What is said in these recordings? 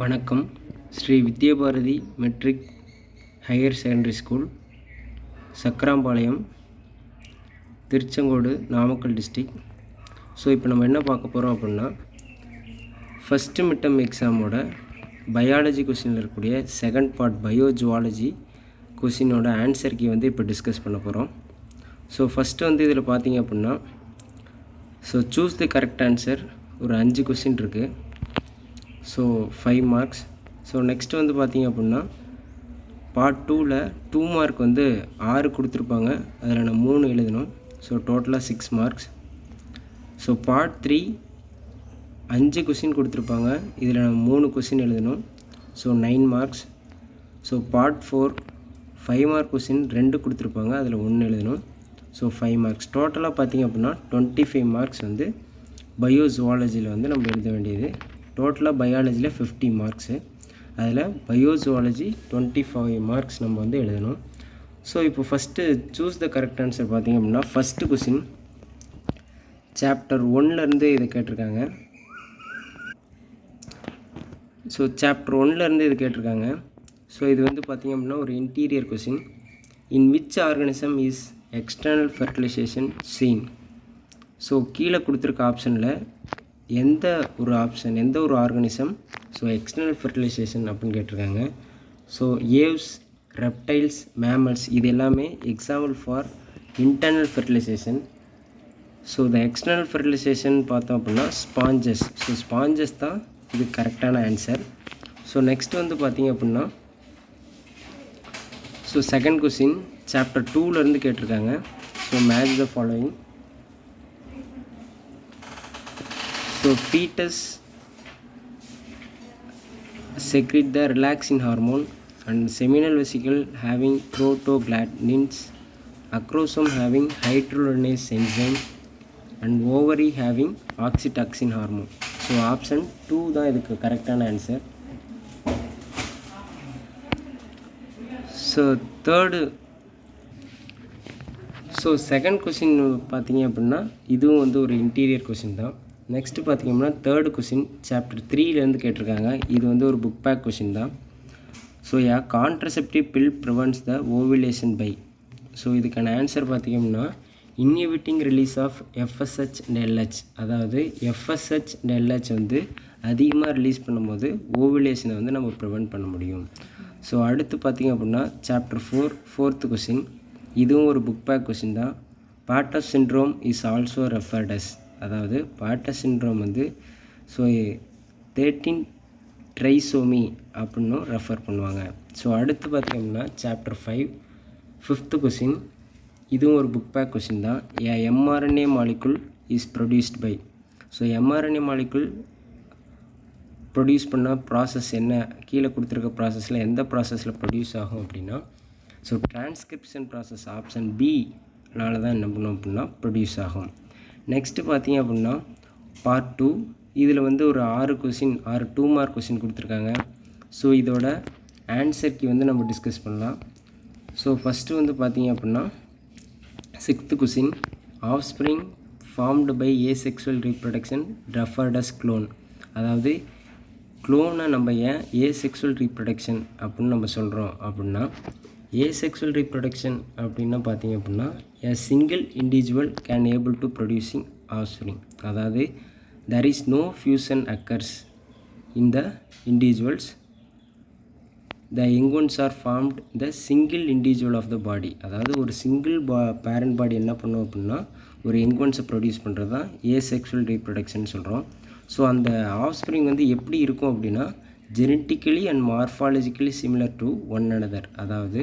வணக்கம். Shri Vidyabharathi matric higher secondary school, Chakkarampalayam, Tiruchengode, Namakkal district. So இப்போ நம்ம என்ன பார்க்க போகிறோம் அப்படின்னா, ஃபஸ்ட்டு மிட்டம் எக்ஸாமோட பயாலஜி கொஸ்டினில் இருக்கக்கூடிய second part biozoology கொஸ்டினோட answer key இப்போ டிஸ்கஸ் பண்ண போகிறோம். ஸோ ஃபஸ்ட்டு இதில் பார்த்தீங்க அப்படின்னா, so choose the correct answer ஒரு 5 கொஸ்டின் இருக்குது. So 5 marks. ஸோ நெக்ஸ்ட்டு பார்த்தீங்க அப்படின்னா, பார்ட் 2ல் 2 மார்க் 6 கொடுத்துருப்பாங்க. அதில் நான் 3 எழுதணும். ஸோ டோட்டலாக 6 மார்க்ஸ். ஸோ பார்ட் 3 5 கொஸ்டின் கொடுத்துருப்பாங்க. இதில் நான் 3 கொஸ்டின் எழுதணும். So 9 marks. So part 4 5 mark question 2 கொடுத்துருப்பாங்க. அதில் 1 எழுதணும். So 5 marks. டோட்டலாக பார்த்தீங்க அப்படின்னா 25 மார்க்ஸ் பயோஜுவாலஜியில் நம்ம எழுத வேண்டியது. டோட்டலாக பயாலஜியில் 50 மார்க்ஸு. அதில் பயோஜுவாலஜி 25 மார்க்ஸ் நம்ம எழுதணும். ஸோ இப்போ first choose the correct answer பார்த்திங்க அப்படின்னா, ஃபஸ்ட்டு கொஸ்டின் சாப்டர் 1லேருந்து இதை கேட்டிருக்காங்க. ஸோ சாப்டர் 1லேருந்து இது கேட்டிருக்காங்க. ஸோ இது பார்த்திங்க அப்படின்னா ஒரு interior question. In which organism is external fertilization seen? So கீழே கொடுத்துருக்க ஆப்ஷனில் எந்த ஒரு ஆர்கானிசம் ஸோ எக்ஸ்டர்னல் ஃபெர்டிலைசேஷன் அப்படின்னு கேட்டிருக்காங்க. ஸோ ஏவ்ஸ், ரெப்டைல்ஸ், மேமல்ஸ் இது எல்லாமே example for internal fertilization. So the external fertilization பார்த்தோம் அப்படின்னா ஸ்பாஞ்சஸ். ஸோ ஸ்பாஞ்சஸ் தான் இது கரெக்டான ஆன்சர். ஸோ நெக்ஸ்ட் பார்த்தீங்க அப்படின்னா, ஸோ செகண்ட் கொஸ்டின் சாப்டர் 2லேருந்து கேட்டிருக்காங்க. So match the following. So fetus secrete the relaxing hormone, and seminal vesicle having prostaglandins, acrosome having hydrogenase enzyme, and ovary having oxytocin hormone. So option 2 தான் இதுக்கு கரெக்டான answer. So third second question பார்த்தீங்க அப்படின்னா இதுவும் ஒரு interior question தான். Next பார்த்திங்கன்னா third question chapter 3லேருந்து கேட்டிருக்காங்க. இது ஒரு புக் பேக் கொஸ்டின் தான். So contraceptive pill prevents the ovulation by. So இதுக்கான ஆன்சர் பார்த்திங்கன்னா inhibiting release of FSH and LH. அதாவது எஃப்எஸ்ஹெச் அண்ட் எல்ஹெச் அதிகமாக ரிலீஸ் பண்ணும்போது ஓவிலேஷனை நம்ம ப்ரிவென்ட் பண்ண முடியும். ஸோ அடுத்து பார்த்திங்க அப்படின்னா சாப்டர் 4 கொஸ்டின். இதுவும் ஒரு புக் பேக் கொஸ்டின் தான். Patau syndrome is also referred as. அதாவது பாட்டர் சிண்ட்ரோம் ஸோ 13 ட்ரைசோமி அப்படின்னும் ரெஃபர் பண்ணுவாங்க. ஸோ அடுத்து பார்த்திங்கன்னா சாப்டர் 5 கொஸ்டின். இதுவும் ஒரு புக் பேக் கொஸ்டின் தான். MRNA molecule is produced by. So mRNA molecule produce பண்ண ப்ராசஸ் என்ன? கீழே கொடுத்துருக்க ப்ராசஸில் எந்த ப்ராசஸில் ப்ரொடியூஸ் ஆகும் அப்படின்னா, ஸோ டிரான்ஸ்கிரிப்ஷன் ப்ராசஸ் ஆப்ஷன் பினால தான் என்ன பண்ணும் அப்படின்னா ப்ரொடியூஸ் ஆகும். நெக்ஸ்ட்டு பார்த்தீங்க அப்படின்னா பார்ட் 2 இதில் ஒரு 6 கொஸ்டின் 6 2 மார்க் கொஸ்டின் கொடுத்துருக்காங்க. ஸோ இதோட ஆன்சர் கீ நம்ம டிஸ்கஸ் பண்ணலாம். ஸோ ஃபஸ்ட்டு பார்த்தீங்க அப்படின்னா 6th question, offspring formed by asexual reproduction referred as clone. அதாவது க்ளோனை நம்ம ஏன் ஏசெக்சுவல் ரீப்ரொடக்ஷன் அப்படின்னு நம்ம சொல்கிறோம் அப்படின்னா, ஏசெக்சுவல் ரீப்ரொடக்ஷன் அப்படின்னா பார்த்தீங்க அப்படின்னா a single individual can able to producing offspring. அதாவது there is no fusion occurs in the individuals. The young ones are formed the single individual of the body. அதாவது ஒரு சிங்கிள் பேரண்ட் பாடி என்ன பண்ணும் அப்படின்னா ஒரு யங் ஒன்ஸை ப்ரொடியூஸ் பண்ணுறது தான் asexual reproduction சொல்கிறோம். ஸோ அந்த ஆஃப்ஸ்ப்ரிங் எப்படி இருக்கும் அப்படின்னா genetically and morphologically similar to one another. அதாவது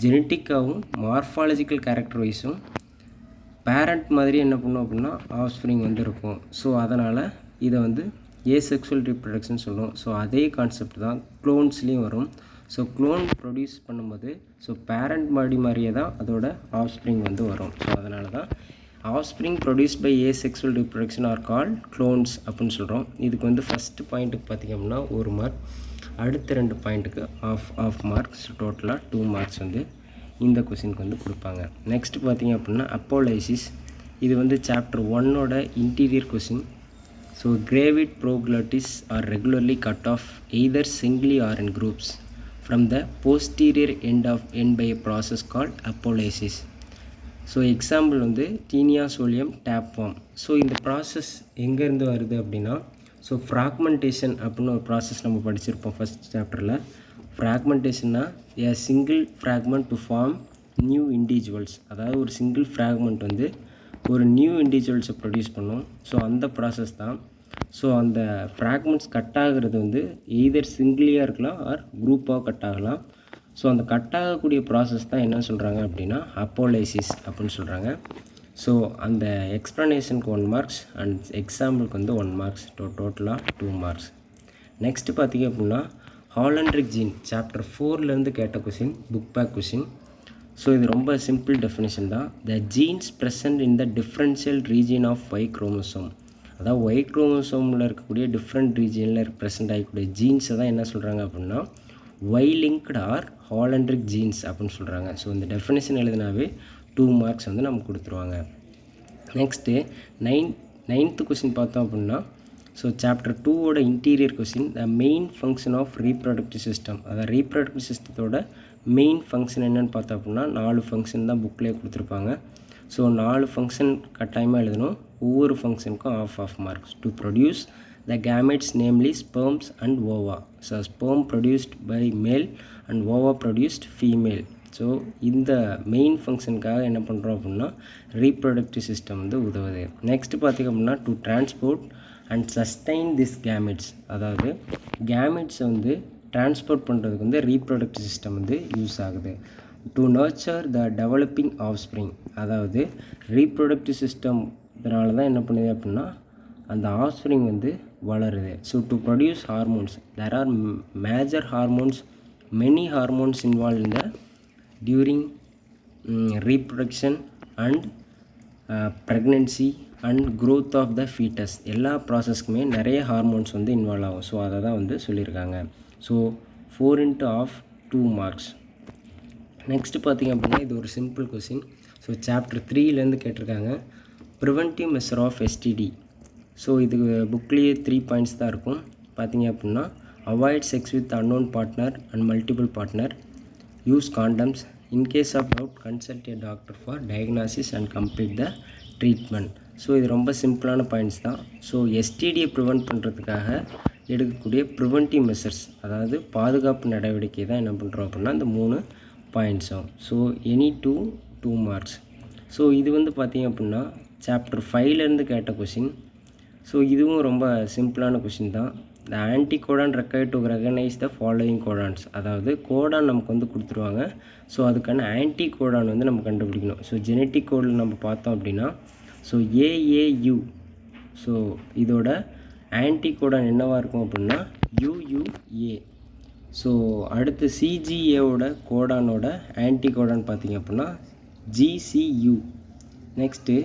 ஜெனட்டிக்காகவும் மார்ஃபாலஜிக்கல் கேரக்டர் வைஸும் பேரண்ட் மாதிரி என்ன பண்ணும் அப்படின்னா ஆஃப்ஸ்ப்ரிங் இருக்கும். ஸோ அதனால் இதை ஏசெக்சுவல் ரீப்ரொடக்ஷன் சொல்லுவோம். ஸோ அதே கான்செப்ட் தான் க்ளோன்ஸ்லேயும் வரும். ஸோ க்ளோன் ப்ரொடியூஸ் பண்ணும்போது ஸோ பேரண்ட் பாடி மாதிரியே தான் அதோட ஆஃப்ஸ்ப்ரிங் வரும். ஸோ அதனால தான் offspring produced by asexual reproduction are called clones அப்படின்னு சொல்கிறோம். இதுக்கு ஃபஸ்ட்டு பாயிண்ட்டுக்கு பார்த்திங்க அப்படின்னா 1 மார்க், அடுத்த 2 பாயிண்ட்டுக்கு ஆஃப் மார்க்ஸ், டோட்டலாக 2 மார்க்ஸ் இந்த கொஸ்டினுக்கு கொடுப்பாங்க. நெக்ஸ்ட் பார்த்திங்க அப்படின்னா அப்போலைசிஸ். இது சாப்டர் 1ஓட interior question. So so gravid proglottids are regularly cut off either singly or in groups from the posterior end by a process called apolysis. So example வந்து taenia solium tapeworm. So இந்த process எங்கேருந்து வருது அப்படின்னா, so fragmentation அப்படின்னு ஒரு process நம்ம படிச்சிருப்போம் first சாப்டரில். ஃப்ராக்மெண்டேஷன்னா a single fragment to form new individuals, அதாவது ஒரு சிங்கிள் ஃப்ராக்மெண்ட் வந்து ஒரு நியூ இண்டிவிஜுவல்ஸை ப்ரொடியூஸ் பண்ணும். ஸோ அந்த ப்ராசஸ் தான். ஸோ அந்த ஃப்ராக்மெண்ட்ஸ் கட் ஆகிறது வந்து எய்தர் சிங்கிளியாக இருக்கலாம் ஆர் குரூப்பாக கட் ஆகலாம். ஸோ அந்த கட் ஆகக்கூடிய ப்ராசஸ் தான் என்ன சொல்கிறாங்க அப்படின்னா அப்போலைசிஸ் அப்படின்னு சொல்கிறாங்க. ஸோ அந்த எக்ஸ்ப்ளனேஷனுக்கு 1 மார்க்ஸ் அண்ட் எக்ஸாம்பிளுக்கு வந்து 1 மார்க்ஸ், டோட்டலாக 2 மார்க்ஸ். நெக்ஸ்ட்டு பார்த்திங்க அப்படின்னா ஹாலண்ட்ரிக் ஜீன் சாப்டர் 4லேருந்து கேட்ட question, book back question. So இது ரொம்ப சிம்பிள் டெஃபினேஷன் தான். The genes present in the differential region of Y chromosome, அதாவது ஒய் குரோமோசோமில் இருக்கக்கூடிய டிஃப்ரெண்ட் ரீஜியனில் ப்ரெசென்ட் ஆகக்கூடிய ஜீன்ஸை தான் என்ன சொல்கிறாங்க அப்படின்னா ஒய் லிங்க்டு ஆர் ஹாலண்ட்ரிக் ஜீன்ஸ் அப்படின்னு சொல்கிறாங்க. ஸோ இந்த டெஃபினேஷன் எழுதினாவே 2 மார்க்ஸ் வந்து நமக்கு கொடுத்துருவாங்க. நெக்ஸ்ட்டு 9th கொஷின் பார்த்தோம் அப்படின்னா, ஸோ சாப்டர் 2ஓட interior question, the main function of reproductive system, அதாவது ரீப்ரொடக்டிவ் சிஸ்டத்தோட மெயின் ஃபங்க்ஷன் என்னென்னு பார்த்தோம் அப்படின்னா 4 ஃபங்க்ஷன் தான் புக்லேயே கொடுத்துருப்பாங்க. ஸோ 4 ஃபங்க்ஷன் கட்டாயமாக எழுதணும். ஒவ்வொரு ஃபங்க்ஷனுக்கும் half marks. To produce the gametes namely sperms and ova. So sperm produced by male and ova produced female. So இந்த மெயின் ஃபங்க்ஷனுக்காக என்ன பண்ணுறோம் அப்படின்னா ரீப்ரொடக்டிவ் சிஸ்டம் வந்து உதவுது. நெக்ஸ்ட்டு பார்த்திங்க அப்படின்னா to transport and sustain this gametes, அதாவது கேமெட்ஸை வந்து டிரான்ஸ்போர்ட் பண்ணுறதுக்கு வந்து ரீப்ரொடக்டிவ் சிஸ்டம் வந்து யூஸ் ஆகுது. To nurture the developing offspring, அதாவது ரீப்ரொடக்டிவ் சிஸ்டம் இதனால தான் என்ன பண்ணுது அப்படின்னா அந்த ஆஃப்ஸ்ப்ரிங் வந்து வளருது. So to produce hormones, there are major hormones, many hormones involve in the during reproduction and pregnancy and growth of the fetus. எல்லா ப்ராசஸ்க்குமே நிறைய ஹார்மோன்ஸ் வந்து இன்வால்வ் ஆகும். ஸோ அதை தான் வந்து சொல்லியிருக்காங்க. So 4 into 2 marks. நெக்ஸ்ட்டு பார்த்திங்க அப்படின்னா இது ஒரு சிம்பிள் கொஷின். ஸோ சாப்டர் 3லேருந்து கேட்டிருக்காங்க. Preventive measure of STD. So இது புக்லேயே 3 பாயிண்ட்ஸ் தான் இருக்கும். பார்த்திங்க அப்படின்னா avoid sex with unknown partner and multiple partner, use condoms, in case of doubt consult a doctor for diagnosis and complete the treatment. So இது ரொம்ப சிம்பிளான பாயிண்ட்ஸ் தான். ஸோ எஸ்டிடியை ப்ரிவென்ட் பண்ணுறதுக்காக எடுக்கக்கூடிய ப்ரிவென்டிவ் மெஷர்ஸ், அதாவது பாதுகாப்பு நடவடிக்கை தான் என்ன பண்ணுறோம் அப்படின்னா இந்த 3 பாயிண்ட்ஸும். So any 2 marks. ஸோ இது வந்து பார்த்திங்க அப்படின்னா சாப்டர் 5லேருந்து கேட்ட கொஷின். ஸோ இதுவும் ரொம்ப சிம்பிளான கொஷின் தான். The anticodon required to recognise the following codons, அதாவது கோடான் நமக்கு வந்து கொடுத்துருவாங்க. ஸோ அதுக்கான ஆன்டிகோடான் வந்து நம்ம கண்டுபிடிக்கணும். ஸோ ஜெனட்டிக் கோடில் நம்ம பார்த்தோம் அப்படின்னா ஸோ AAU, ஸோ இதோட ஆன்டிகோடான் என்னவாக இருக்கும் அப்படின்னா UUA. ஸோ அடுத்து CGAவோட கோடானோட ஆன்டிகோடான் பார்த்திங்க அப்படின்னா GCU. நெக்ஸ்ட்டு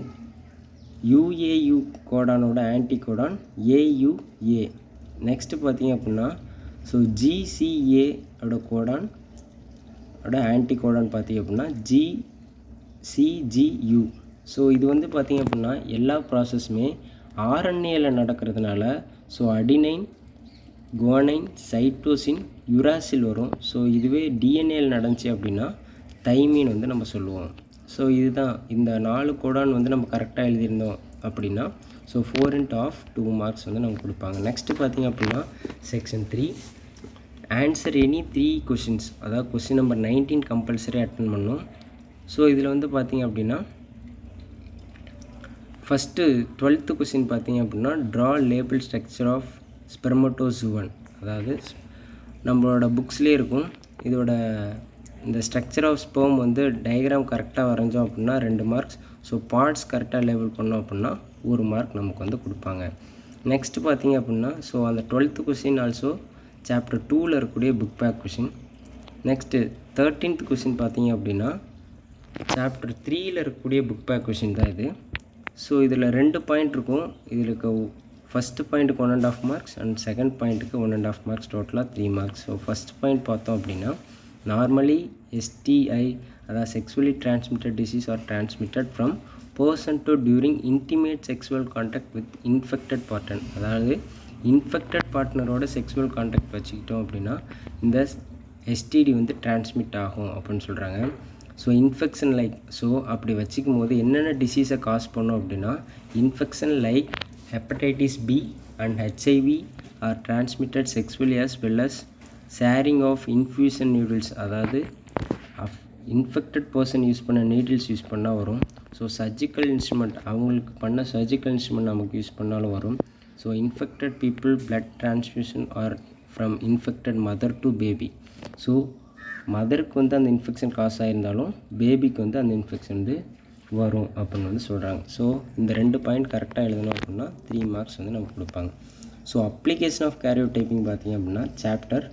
UAU கோடானோட ஆன்டிகோடான் AUA. நெக்ஸ்ட்டு பார்த்திங்க அப்படின்னா ஸோ GCAவோட கோடான் ஆன்டிகோடான் பார்த்திங்க அப்படின்னா CGU. ஸோ இது வந்து பார்த்திங்க அப்படின்னா எல்லா ப்ராசஸுமே RNAவில் நடக்கிறதுனால so adenine, guanine, cytosine, uracil வரும். ஸோ இதுவே டிஎன்ஏவில் நடந்துச்சு அப்படின்னா தைமீன் வந்து நம்ம சொல்லுவோம். ஸோ இதுதான் இந்த 4 கோடான் வந்து நம்ம கரெக்டாக எழுதியிருந்தோம் அப்படின்னா ஸோ 4 into 2 மார்க்ஸ் வந்து நமக்கு கொடுப்பாங்க. நெக்ஸ்ட்டு பார்த்திங்க அப்படின்னா செக்ஷன் 3, ஆன்சர் எனி 3 கொஷின்ஸ், அதாவது கொஷின் நம்பர் 19 கம்பல்சரி அட்டன் பண்ணணும். ஸோ இதில் வந்து பார்த்திங்க அப்படின்னா ஃபஸ்ட்டு 12th கொஷின் பார்த்திங்க அப்படின்னா ட்ரா லேபிள் ஸ்ட்ரக்சர் ஆஃப் ஸ்பெர்மட்டோசூவன், அதாவது நம்மளோட புக்ஸ்லேயே இருக்கும். இதோட இந்த ஸ்ட்ரக்சர் ஆஃப் ஸ்பெர்ம் வந்து டயக்ராம் கரெக்டாக வரைஞ்சோம் அப்படின்னா 2 மார்க்ஸ். ஸோ பார்ட்ஸ் கரெக்டாக லேபிள் பண்ணோம் அப்படின்னா 1 மார்க் நமக்கு வந்து கொடுப்பாங்க. நெக்ஸ்ட்டு பார்த்திங்க அப்படின்னா ஸோ அந்த 12th கொஷின் ஆல்சோ சாப்டர் 2ல் இருக்கக்கூடிய book back question. Next 13th question பார்த்திங்க அப்படின்னா சாப்டர் 3ல் இருக்கக்கூடிய புக் பேக் கொஷின் தான் இது. ஸோ இதில் 2 பாயிண்ட் இருக்கும். இதில் ஃபஸ்ட்டு பாயிண்ட்டுக்கு 1.5 மார்க்ஸ் அண்ட் செகண்ட் பாயிண்ட்டுக்கு 1.5 மார்க்ஸ், டோட்டலாக 3 மார்க்ஸ். ஸோ ஃபஸ்ட் பாயிண்ட் பார்த்தோம் அப்படின்னா நார்மலி STI, அதாவது sexually transmitted disease are transmitted from person to during intimate sexual contact with infected partner. அதாவது இன்ஃபெக்டட் பார்ட்னரோட செக்ஸுவல் கான்டாக்ட் வச்சுக்கிட்டோம் அப்படின்னா இந்த எஸ்டிடி வந்து டிரான்ஸ்மிட் ஆகும் அப்படின்னு சொல்கிறாங்க. ஸோ இன்ஃபெக்ஷன் லைக், ஸோ அப்படி வச்சுக்கும் போது என்னென்ன டிசீஸை காஸ் பண்ணோம் அப்படின்னா infection like hepatitis B and HIV are transmitted sexually as well as sharing of infusion needles. அதாவது இன்ஃபெக்டட் பர்சன் யூஸ் பண்ண நீடில்ஸ் யூஸ் பண்ணால் வரும். ஸோ சர்ஜிக்கல் இன்ஸ்ட்ருமெண்ட், அவங்களுக்கு பண்ண சர்ஜிக்கல் இன்ஸ்ட்ருமெண்ட் நமக்கு யூஸ் பண்ணாலும் வரும். So infected people blood transfusion or from infected mother to baby. So மதருக்கு வந்து அந்த இன்ஃபெக்ஷன் காஸ் ஆகிருந்தாலும் பேபிக்கு வந்து அந்த இன்ஃபெக்ஷன் வந்து வரும் அப்படின்னு வந்து சொல்கிறாங்க. ஸோ இந்த 2 பாயிண்ட் கரெக்டாக எழுதணும் அப்படின்னா 3 மார்க்ஸ் வந்து நமக்கு கொடுப்பாங்க. ஸோ அப்ளிகேஷன் ஆஃப் கேரியோடைப்பிங் பார்த்திங்க அப்படின்னா சாப்டர்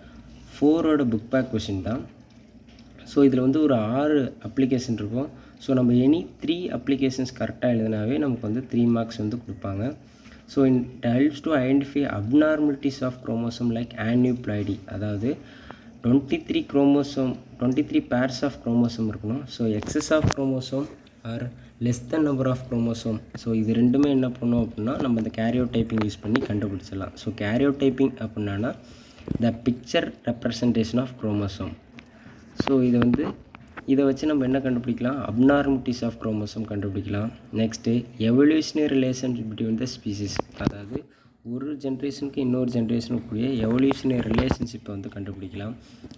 4ஓட புக் பேக் கொஷின் தான். ஸோ இதில் வந்து ஒரு 6 அப்ளிகேஷன் இருக்கும். ஸோ நம்ம எனி 3 அப்ளிகேஷன்ஸ் கரெக்டாக எழுதினாவே நமக்கு வந்து 3 மார்க்ஸ் வந்து கொடுப்பாங்க. So it helps to identify abnormalities of chromosome like aneuploidy. அதாவது 23 பேர்ஸ் ஆஃப் குரோமோசோம் இருக்கணும். So excess of chromosome or less then number of chromosome. So இது ரெண்டுமே என்ன பண்ணோம் அப்படின்னா நம்ம இந்த கேரியோடைப்பிங் யூஸ் பண்ணி கண்டுபிடிச்சிடலாம். ஸோ கேரியோடைப்பிங் அப்படின்னா the picture representation of chromosome. So இதை வச்சு நம்ம என்ன கண்டுபிடிக்கலாம், அப்நார்மலிட்டிஸ் ஆஃப் குரோமோசோம் கண்டுபிடிக்கலாம். Next evolutionary relationship between the species. அதாவது ஒரு ஜென்ரேஷனுக்கு இன்னொரு ஜென்ரேஷனுக்கு கூடிய எவல்யூஷனரி ரிலேஷன்ஷிப்பை வந்து கண்டுபிடிக்கலாம்.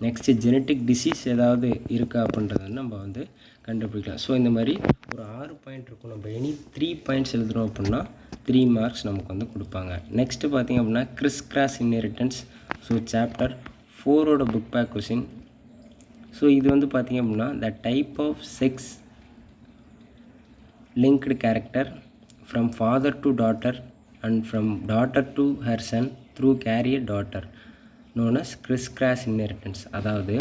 நெக்ஸ்ட்டு ஜெனட்டிக் டிசீஸ் ஏதாவது இருக்கா அப்படின்றத வந்து நம்ம வந்து கண்டுபிடிக்கலாம். ஸோ இந்த மாதிரி ஒரு 6 பாயிண்ட் இருக்கும். நம்ம எனி 3 பாயிண்ட்ஸ் எழுதுகிறோம் அப்படின்னா 3 மார்க்ஸ் நமக்கு வந்து கொடுப்பாங்க. நெக்ஸ்ட்டு பார்த்திங்க அப்படின்னா criss cross inheritance. So chapter 4ஓட புக் பேக் கொஷின். ஸோ இது வந்து பார்த்திங்க அப்படின்னா the type of sex linked character from father to daughter and from daughter to her son through carrier daughter known as criss-cross inheritance. அதாவது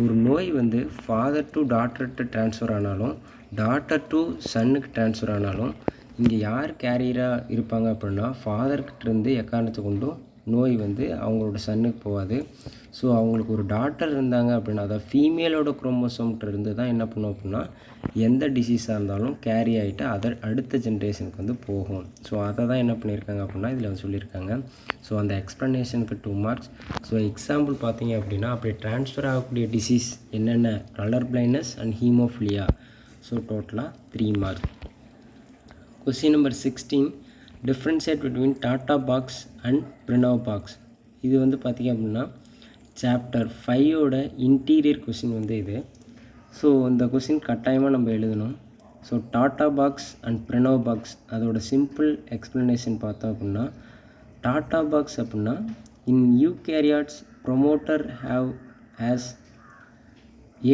ஒரு நோய் வந்து father to டாட்டர்கிட்ட transfer ஆனாலும் டாட்டர் டு சன்னுக்கு ட்ரான்ஸ்ஃபர் ஆனாலும் இங்கே யார் கேரியராக இருப்பாங்க அப்படின்னா ஃபாதர்கிட்டருந்து எக்காரணத்தை கொண்டும் நோய் வந்து அவங்களோட சன்னுக்கு போகாது. ஸோ அவங்களுக்கு ஒரு டாட்டர் இருந்தாங்க அப்படின்னா அதாவது ஃபீமேலோட குரோமோசோம்கிட்ட இருந்து தான் என்ன பண்ணும் அப்படின்னா எந்த டிசீஸாக இருந்தாலும் கேரி ஆகிட்டு அடுத்த ஜென்ரேஷனுக்கு வந்து போகும். ஸோ அதை தான் என்ன பண்ணியிருக்காங்க அப்படின்னா இதில் சொல்லியிருக்காங்க. ஸோ அந்த எக்ஸ்ப்ளனேஷனுக்கு 2 மார்க்ஸ். ஸோ எக்ஸாம்பிள் பார்த்தீங்க அப்படின்னா அப்படி ட்ரான்ஸ்ஃபர் ஆகக்கூடிய டிசீஸ் என்னென்ன, colour blindness and haemophilia. So டோட்டலாக 3 marks. Question number 16, differentiate between TATA box and Pribnow box. இது வந்து பார்த்திங்க அப்படின்னா சாப்டர் 5ஓட இன்டீரியர் கொஸ்டின் வந்து இது. ஸோ இந்த கொஸ்டின் கட்டாயமாக நம்ம எழுதணும். So TATA box and Pribnow box அதோட சிம்பிள் எக்ஸ்ப்ளனேஷன் பார்த்தோம் அப்படின்னா டாட்டா பாக்ஸ் அப்படின்னா in eukaryotes promoter has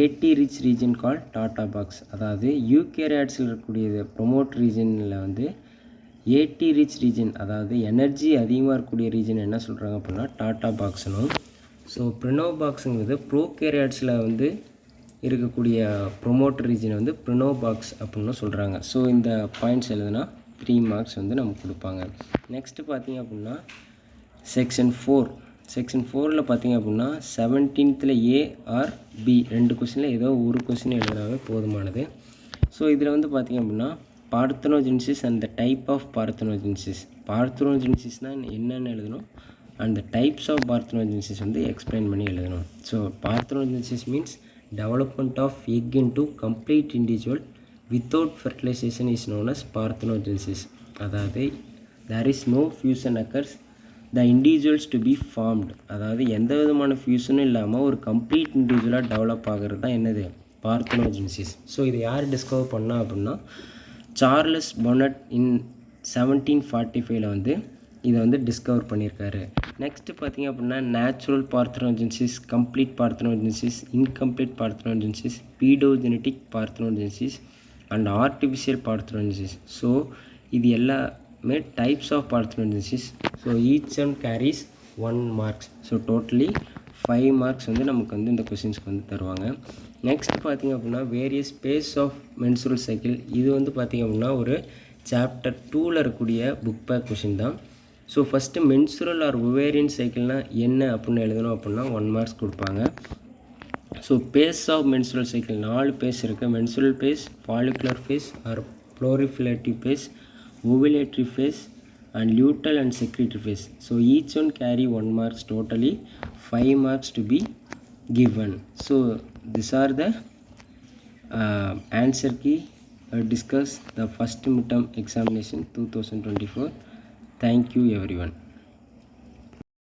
80 rich region call TATA box. அதாவது யூகேரியாட்ஸில் இருக்கக்கூடிய ப்ரொமோட்டர் ரீஜனில் வந்து 80 ரிச் ரீஜன், அதாவது எனர்ஜி அதிகமாக இருக்கக்கூடிய ரீஜன் என்ன சொல்கிறாங்க அப்படின்னா டாட்டா பாக்ஸ்னும். ஸோ பிரினவ் பாக்ஸுங்கிறது ப்ரோகேரியாட்ஸில் வந்து இருக்கக்கூடிய ப்ரொமோட்டர் ரீஜன் வந்து பிரினவ் பாக்ஸ் அப்படின்னு சொல்கிறாங்க. ஸோ இந்த பாயிண்ட்ஸ் எழுதுனா 3 மார்க்ஸ் வந்து நமக்கு கொடுப்பாங்க. நெக்ஸ்ட்டு பார்த்திங்க அப்படின்னா செக்ஷன் 4ல் பார்த்திங்க அப்படின்னா 17th A ஆர் B 2 கொஸ்டினில் ஏதோ ஒரு கொஸ்டின் எழுதினாவே போதுமானது. ஸோ இதில் வந்து பார்த்திங்க அப்படின்னா parthenogenesis and the type of parthenogenesis. பார்த்தனோஜெனிசிஸ்னால் என்னென்னு எழுதணும், and the types of parthenogenesis வந்து எக்ஸ்பிளைன் பண்ணி எழுதணும். So parthenogenesis means development of egg into complete individual without fertilisation is known as parthenogenesis. அதாவது there is no fusion occurs the individuals to be formed. அதாவது எந்த விதமான ஃபியூஷனும் இல்லாமல் ஒரு complete இண்டிவிஜுவலாக டெவலப் ஆகிறது தான் என்னது, பார்த்தனோஜெனிசிஸ். ஸோ இது யார் டிஸ்கவர் பண்ணா அப்படின்னா சார்லஸ் பொனட் இன் 1745 வந்து இதை வந்து டிஸ்கவர் பண்ணியிருக்காரு. நெக்ஸ்ட்டு பார்த்திங்க அப்படின்னா natural parthenogenesis, complete parthenogenesis, incomplete parthenogenesis, paedogenetic parthenogenesis and artificial parthenogenesis. So இது எல்லாமே types of parthenogenesis. So each one carries 1 marks. So totally 5 marks வந்து நமக்கு வந்து இந்த கொஸ்டின்ஸ்க்கு வந்து தருவாங்க. நெக்ஸ்ட் பார்த்திங்க அப்படின்னா various phase of menstrual cycle. இது வந்து பார்த்திங்க அப்படின்னா ஒரு சாப்டர் 2ல் இருக்கக்கூடிய புக் பேக் கொஷின் தான். So first menstrual or ovarian சைக்கிள்னால் என்ன அப்படின்னு எழுதணும் அப்படின்னா 1 மார்க்ஸ் கொடுப்பாங்க. So phase of menstrual cycle 4 phase இருக்குது. Menstrual phase, follicular phase or proliferative phase, ovulatory phase, and luteal and secretory phase. So each one carry 1 marks, totally 5 marks to be given. So these are the answer key discuss the first midterm examination 2024. Thank you everyone.